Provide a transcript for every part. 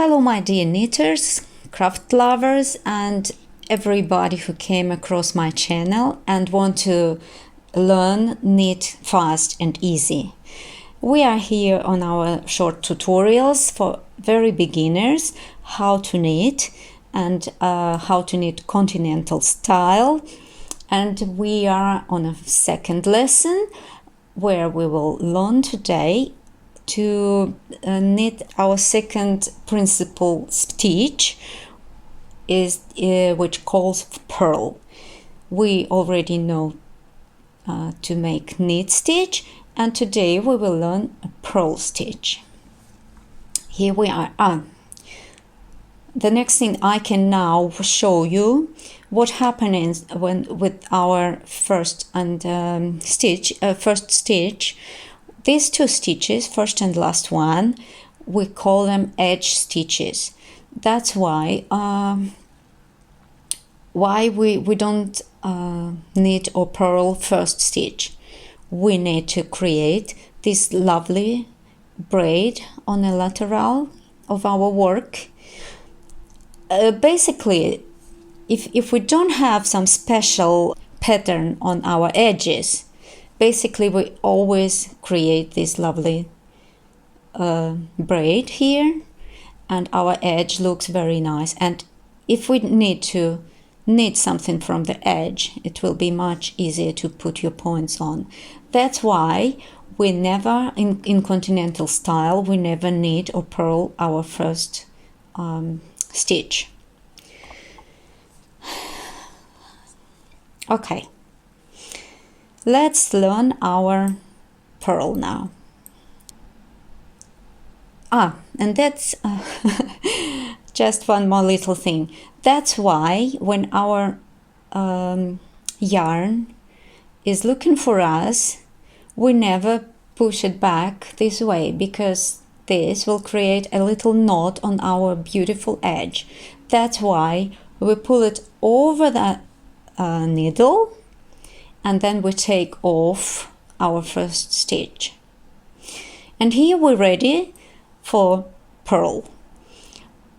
Hello my dear knitters, craft lovers and everybody who came across my channel and want to learn knit fast and easy. We are here on our short tutorials for very beginners, how to knit and how to knit continental style. And we are on a second lesson where we will learn today to knit our second principal stitch, which calls purl. We already know to make knit stitch, and today we will learn a purl stitch. Here we are. The next thing I can now show you what happens when with our first stitch. These two stitches, first and last one, we call them edge stitches. That's why we don't knit or purl first stitch. We need to create this lovely braid on the lateral of our work. Basically, if we don't have some special pattern on our edges, basically we always create this lovely braid here, and our edge looks very nice. And if we need to knit something from the edge, it will be much easier to put your points on. That's why we never, in continental style, we never knit or purl our first stitch. Okay, let's learn our purl now. And that's just one more little thing. That's why when our yarn is looking for us, we never push it back this way, because this will create a little knot on our beautiful edge. That's why we pull it over the needle, and then we take off our first stitch. And here we're ready for purl.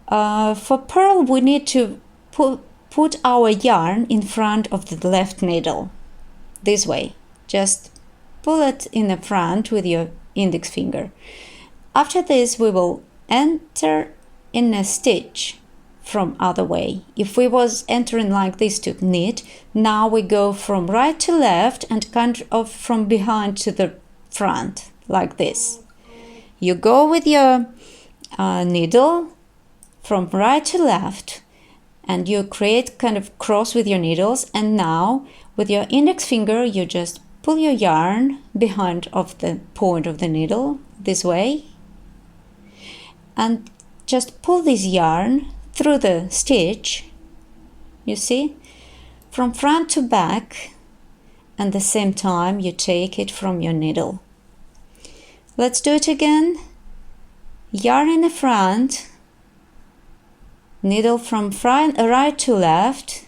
For purl, we need to put our yarn in front of the left needle, this way. Just pull it in the front with your index finger. After this, we will enter in a stitch from other way. If we was entering like this to knit, now we go from right to left and kind of from behind to the front, like this. You go with your needle from right to left, and you create kind of cross with your needles, and now with your index finger you just pull your yarn behind of the point of the needle, this way, and just pull this yarn through the stitch, you see, from front to back, and the same time you take it from your needle. Let's do it again. Yarn in the front, needle from right to left,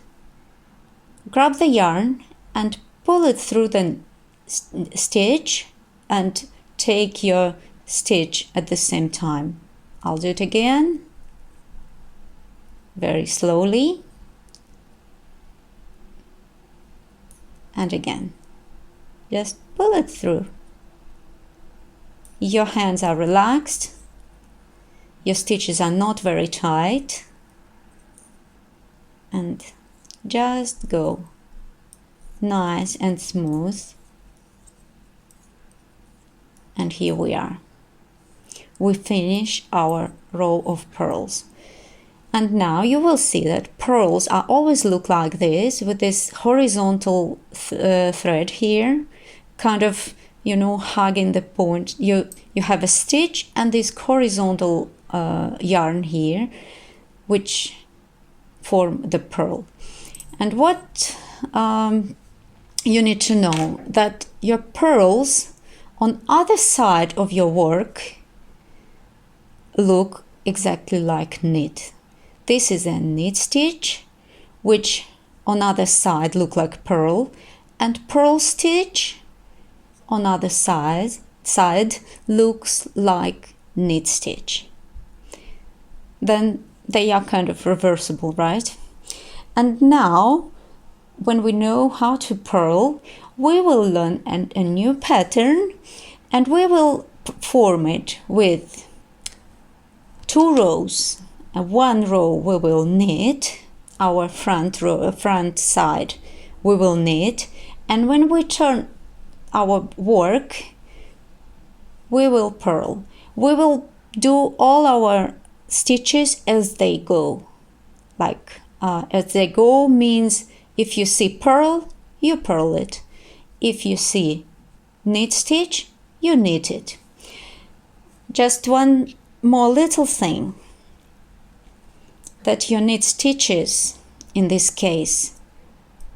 grab the yarn and pull it through the stitch and take your stitch at the same time. I'll do it again. Very slowly, and again, just pull it through. Your hands are relaxed, your stitches are not very tight, and just go nice and smooth. And here we are. We finish our row of purls. And now you will see that purls are always look like this, with this horizontal thread here, kind of, you know, hugging the point. You have a stitch and this horizontal yarn here, which form the purl. And what you need to know, that your purls on other side of your work look exactly like knit. This is a knit stitch, which on other side look like purl, and purl stitch on other side looks like knit stitch. then they are kind of reversible, right? And now, when we know how to purl, we will learn a new pattern, and we will form it with 2 rows. One row we will knit, our front side we will knit, and when we turn our work, we will purl. We will do all our stitches as they go. Like as they go means if you see purl, you purl it. If you see knit stitch, you knit it. Just one more little thing, that your knit stitches in this case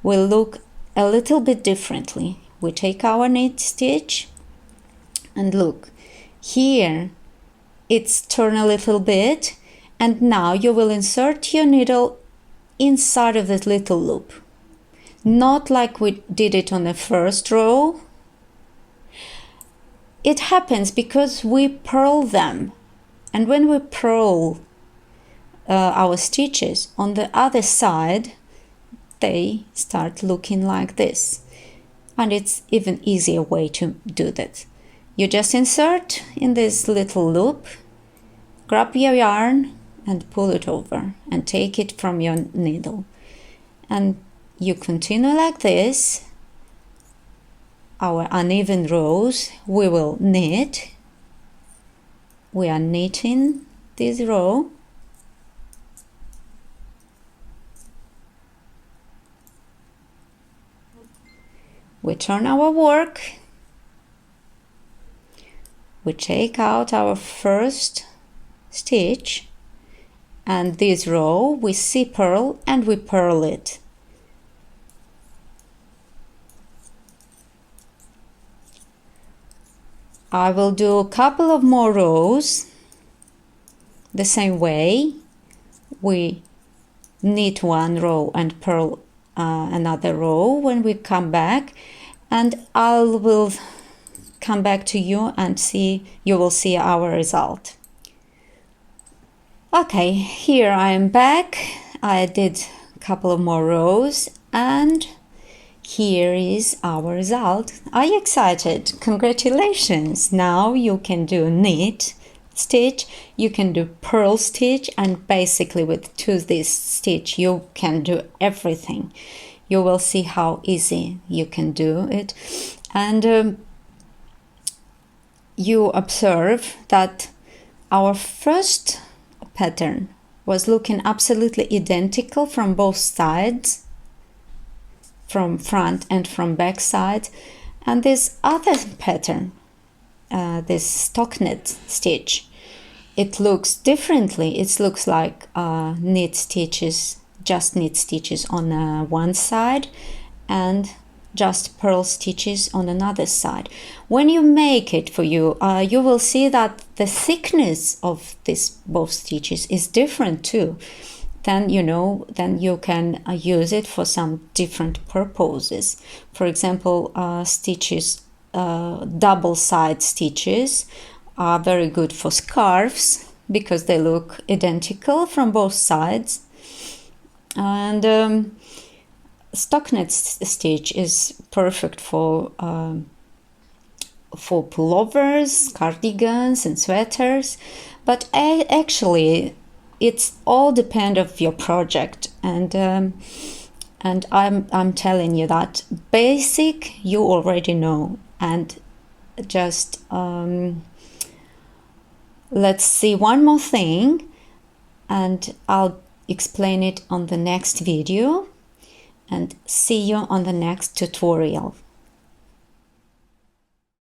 will look a little bit differently. We take our knit stitch and look, here it's turned a little bit, and now you will insert your needle inside of this little loop. Not like we did it on the first row. It happens because we purl them, and when we purl our stitches on the other side, they start looking like this. And it's even easier way to do that. You just insert in this little loop, grab your yarn and pull it over and take it from your needle. And you continue like this. Our uneven rows we will knit. We are knitting this row. We turn our work. We take out our first stitch, and this row we see purl and we purl it. I will do a couple of more rows the same way. We knit one row and purl another row when we come back, and I will come back to you and you will see our result. Okay, here I am back. I did a couple of more rows, and here is our result. Are you excited? Congratulations! Now you can do knit stitch, you can do purl stitch, and basically with this stitch you can do everything. You will see how easy you can do it. And you observe that our first pattern was looking absolutely identical from both sides, from front and from back side, and this other pattern, this stockinet stitch, it looks differently. It looks like knit stitches, just knit stitches on one side and just purl stitches on another side. When you make it for you, you will see that the thickness of these both stitches is different too. Then then you can use it for some different purposes. For example, stitches, double side stitches are very good for scarves because they look identical from both sides. And stockinet stitch is perfect for pullovers, cardigans and sweaters, but actually it's all depend of your project, and I'm telling you that basic you already know. And just let's see one more thing, and I'll explain it on the next video, and see you on the next tutorial.